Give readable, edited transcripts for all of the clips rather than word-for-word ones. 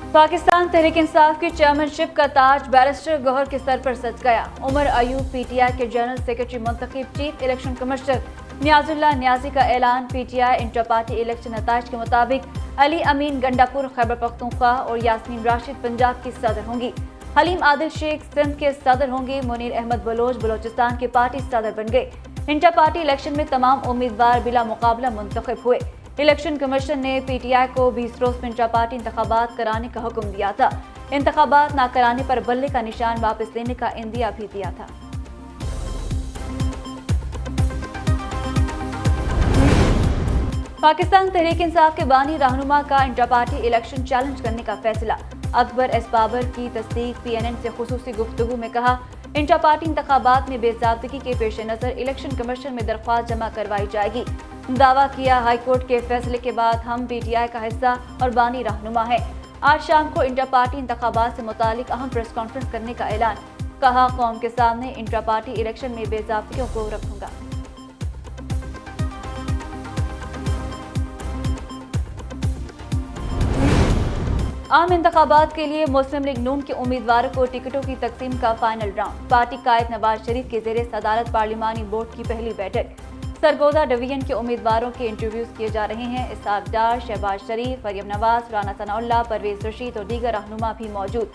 पाकिस्तान तहरीक इंसाफ की चेयरमैनशिप का ताज बैरिस्टर गौहर के सर पर सज गया। उमर अयूब पीटीआई के जनरल सेक्रेटरी मुंतखब, chief election commissioner Niazullah Niazi का ऐलान। पीटीआई इंटर पार्टी इलेक्शन नताइज के मुताबिक अली अमीन गंडापुर खैबर पख्तूनख्वा और यास्मीन राशिद पंजाब की सदर होंगी। हलीम आदिल शेख सिंध के सदर होंगे। मुनीर अहमद बलोच बलोचिस्तान के पार्टी सदर बन गए। इंटर पार्टी इलेक्शन में तमाम उम्मीदवार बिला मुकाबला मुंतखब हुए। इलेक्शन कमीशन ने पीटीआई को 20 रोज में इंटर पार्टी इंतखाबात कराने का हुक्म दिया था। इंतखाबात न कराने पर बल्ले का निशान वापस लेने का इंदिया भी दिया था। पाकिस्तान तहरीक इंसाफ के बानी रहनुमा का इंटर पार्टी इलेक्शन चैलेंज करने का फैसला। अकबर एस बाबर की तस्दीक। पीएनएन से खुसूसी गुफ्तगू में कहा, इंटर पार्टी इंतखाबात में बेज़ाब्तगी के पेश नजर इलेक्शन कमीशन में दरख्वास्त जमा करवाई जाएगी। दावा किया, हाईकोर्ट के फैसले के बाद हम पीटीआई का हिस्सा और बानी रहनुमा है। आज शाम को इंटर पार्टी इंतखाबात से मुतालिक अहम प्रेस कॉन्फ्रेंस करने का ऐलान। कहा, कौम के सामने इंटर पार्टी इलेक्शन में बेज़ाब्तियों को रखूंगा। आम इंतखाबात के लिए मुस्लिम लीग नून के उम्मीदवारों को टिकटों की तकसीम का फाइनल राउंड। पार्टी कायद नवाज शरीफ के ज़ेरे सदारत पार्लिमानी बोर्ड की पहली बैठक। सरगोदा डिवीजन के उम्मीदवारों के इंटरव्यूज किए जा रहे हैं। इसहाक डार, शहबाज शरीफ, मरियम नवाज, राना सनाउल्लाह, परवेज रशीद और दीगर रहनुमा भी मौजूद।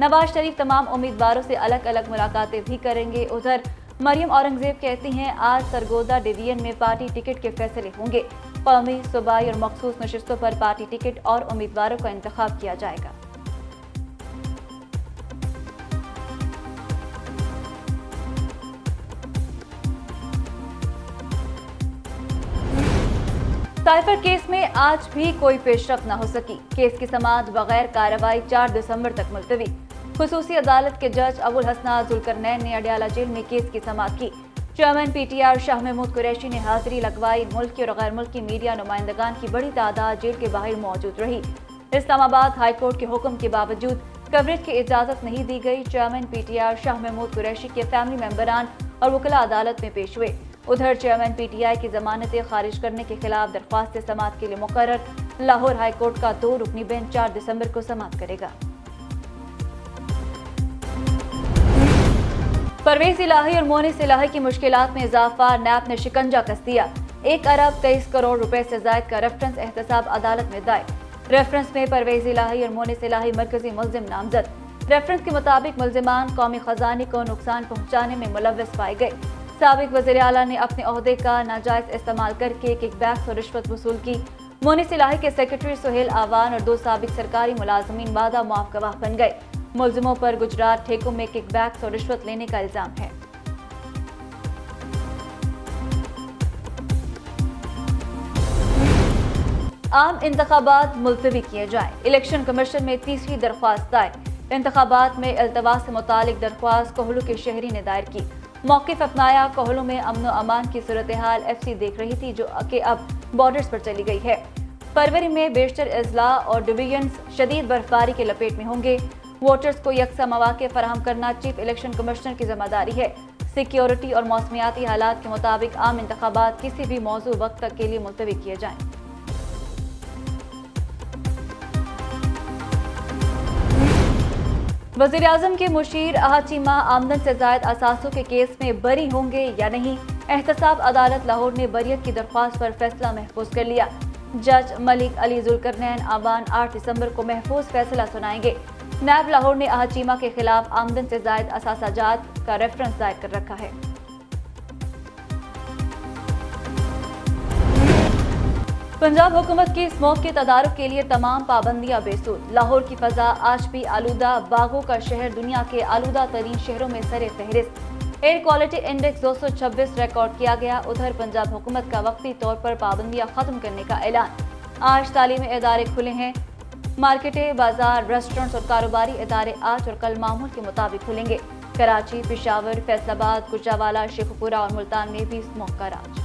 नवाज शरीफ तमाम उम्मीदवारों से अलग अलग मुलाकातें भी करेंगे। उधर मरियम औरंगजेब कहती हैं, आज सरगोदा डिवीजन में पार्टी टिकट के फैसले होंगे। कौमी, सूबाई और मखसूस नशिस्तों पर पार्टी टिकट और उम्मीदवारों का इंतखाब किया जाएगा। साइफर केस में आज भी कोई पेशरफ्त न हो सकी। केस की समाअत बगैर कार्रवाई 4 दिसंबर तक मुलतवी। खुसूसी अदालत के जज अबुल हसनात जुल्करनैन ने अडयाला जेल में केस की समाअत की। चेयरमैन पीटीआई और शाह महमूद कुरैशी ने हाजिरी लगवाई। मुल्की और गैर मुल्की मीडिया नुमाइंदगान की बड़ी तादाद जेल के बाहर मौजूद रही। इस्लामाबाद हाई कोर्ट के हुक्म के बावजूद कवरेज की इजाजत नहीं दी गई। चेयरमैन पीटीआई और शाह महमूद कुरैशी के फैमिली मेंबरान और वकला अदालत में पेश हुए। उधर चेयरमैन पीटीआई की जमानतें खारिज करने के खिलाफ दरख्वास्त समाअत के लिए मुकर्रर लाहौर हाई कोर्ट का 2 रुकनी बेंच 4 दिसंबर को समाअत करेगा। परवेज इलाही और मोनिस इलाही की मुश्किलात में इजाफा। नैब ने शिकंजा कस दिया। 1 अरब 23 करोड़ रुपए से जायद का रेफरेंस एहतसाब अदालत में दायर। रेफरेंस में परवेज इलाही और मोनिस इलाही मरकजी मुल्जिम नामजद। रेफरेंस के मुताबिक मुल्जिमान कौमी खजाने को नुकसान पहुंचाने में मुलव्वस पाए गए। साबिक वज़ीर आला ने अपने ओहदे का नाजायज इस्तेमाल करके किकबैक्स और रिश्वत वसूल की। मोनिस इलाही के सेक्रेटरी सुहेल आवान और 2 साबिक सरकारी मुलाजमीन वादा मुआफ गवाह बन गए। मुल्जिमों पर गुजरात ठेकों में किकबैक्स और रिश्वत लेने का इल्जाम है। आम इंतखाबात मुलतवी किए जाएं। इलेक्शन कमीशन में तीसरी दरख्वास्त दायर। इंतखाबात में इल्तवास से मुतालिक दरख्वास्त कोहलू के शहरी ने दायर की। मौक़िफ़ अपनाया। कोहलू में अमन व अमान की सूरत हाल एफसी देख रही थी, जो कि अब बॉर्डर्स पर चली गई है। फरवरी में बेशतर अजला और डिवीजन्स शदीद बर्फबारी के लपेट में होंगे। वोटर्स को यकसा मौक़े फराहम करना चीफ इलेक्शन कमिश्नर की जिम्मेदारी है। सिक्योरिटी और मौसमियाती हालात के मुताबिक आम इंतखाबात किसी भी मौजू वक्त तक के लिए मुलतवी किए जाएं। वज़ीर आज़म के मुशीर अहद चीमा आमदन से ज़ायद असासों के केस में बरी होंगे या नहीं। एहतसाब अदालत लाहौर ने बरियत की दरख्वास्त पर फैसला महफूज कर लिया। जज मलिक अली जुल्करनैन आबान 8 दिसंबर को महफूज फैसला सुनाएंगे। नैब लाहौर ने अहद चीमा के खिलाफ आमदन से ज़ायद असासाजात का रेफरेंस दायर कर रखा है। पंजाब हुकूमत की स्मोक के तदारुक के लिए तमाम पाबंदियां बेसूद। लाहौर की फजा आज भी आलूदा। बागों का शहर दुनिया के आलूदा तरीन शहरों में सरे फहरिस्त। एयर क्वालिटी इंडेक्स 226 रिकॉर्ड किया गया। उधर पंजाब हुकूमत का वक्ती तौर पर पाबंदियां खत्म करने का ऐलान। आज तालीमी इदारे खुले हैं। मार्केटें, बाजार, रेस्टोरेंट्स और कारोबारी इदारे आज और कल मामूल के मुताबिक खुलेंगे। कराची, पेशावर, फैसलाबाद, गुजरावाला, शेखुपुरा और मुल्तान में भी स्मोक का राज।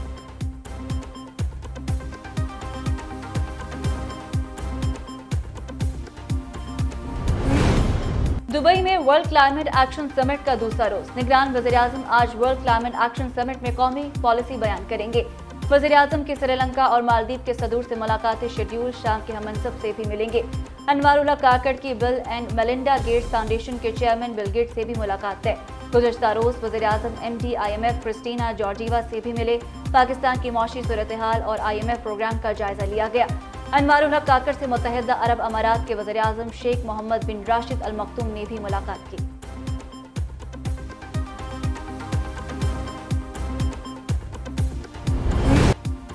दुबई में वर्ल्ड क्लाइमेट एक्शन समिट का दूसरा रोज। निगरान वज़ीर आज़म आज वर्ल्ड क्लाइमेट एक्शन समिट में कौमी पॉलिसी बयान करेंगे। वज़ीर-ए-आज़म की श्रीलंका और मालदीव के सदूर से मुलाकातें शेड्यूल, शाम के हममनसब से भी मिलेंगे। अनवारुल्लाह काकड़ की bill and Melinda Gates foundation के चेयरमैन बिल गेट्स से भी मुलाकात है। गुज़श्ता रोज़ वज़ीर-ए-आज़म MD IMF क्रिस्टीना जॉर्जीवा से भी मिले। पाकिस्तान की मौशी सूरत-ए-हाल और IMF प्रोग्राम का जायजा लिया गया। अनवारुल्लाह काकड़ से मुत्तहिदा अरब अमारात के वज़ीर-ए-आज़म शेख मोहम्मद बिन राशिद अल मख्तूम ने भी मुलाकात की।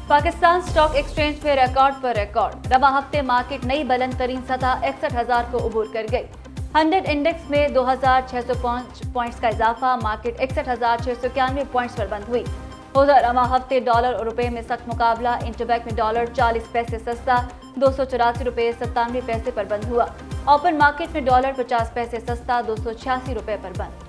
पाकिस्तान स्टॉक एक्सचेंज पे रिकॉर्ड पर रिकॉर्ड। रवा हफ्ते मार्केट नई बुलंद तरीन सतह 61,000 को उबूर कर गई। 100 इंडेक्स में 2,605 पॉइंट्स का इजाफा, मार्केट 61,691 पॉइंट्स पर बंद हुई। उधर रवा हफ्ते डॉलर और रुपए में सख्त मुकाबला। इंटरबैंक में डॉलर 40 पैसे सस्ता 284 रुपए 97 पैसे पर बंद हुआ। ओपन मार्केट में डॉलर 50 पैसे सस्ता 286 रुपए पर बंद।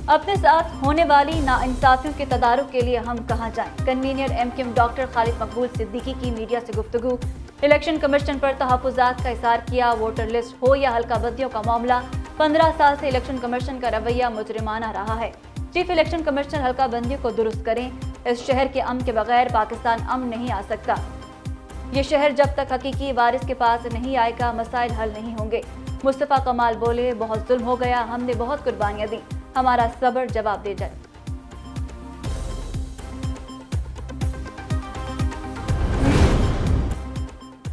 अपने साथ होने वाली नाइंसाफियों के तदारुक के लिए हम कहां जाएं? कन्वीनर MKM डॉक्टर खालिद मकबूल सिद्दीकी की मीडिया से गुफ्तगू। इलेक्शन कमीशन पर तहफ़्फ़ुज़ात का इज़हार किया। वोटर लिस्ट हो या हल्का बंदियों का मामला, 15 साल से इलेक्शन कमीशन का रवैया मुजरिमाना रहा है। चीफ इलेक्शन कमिश्नर हल्का बंदियों को दुरुस्त करें। इस शहर के अमन के बगैर पाकिस्तान अमन नहीं आ सकता। ये शहर जब तक हकीकी वारिस के पास नहीं आएगा, मसाइल हल नहीं होंगे। मुस्तफ़ा कमाल बोले, बहुत जुल्म हो गया, हमने बहुत कुर्बानियां दी, हमारा सब्र जवाब दे जाए।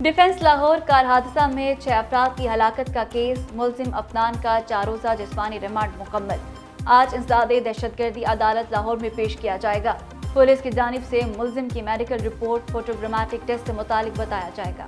डिफेंस लाहौर कार हादसा में 6 अफराद की हलाकत का केस, मुलजिम अफनान का 4 रोज़ा जिस्मानी रिमांड मुकम्मल। आज इंसदादे दहशतगर्दी अदालत लाहौर में पेश किया जाएगा। पुलिस की जानिब से मुलजिम की मेडिकल रिपोर्ट फोटोग्रामेटिक टेस्ट से मुतालिक बताया जाएगा।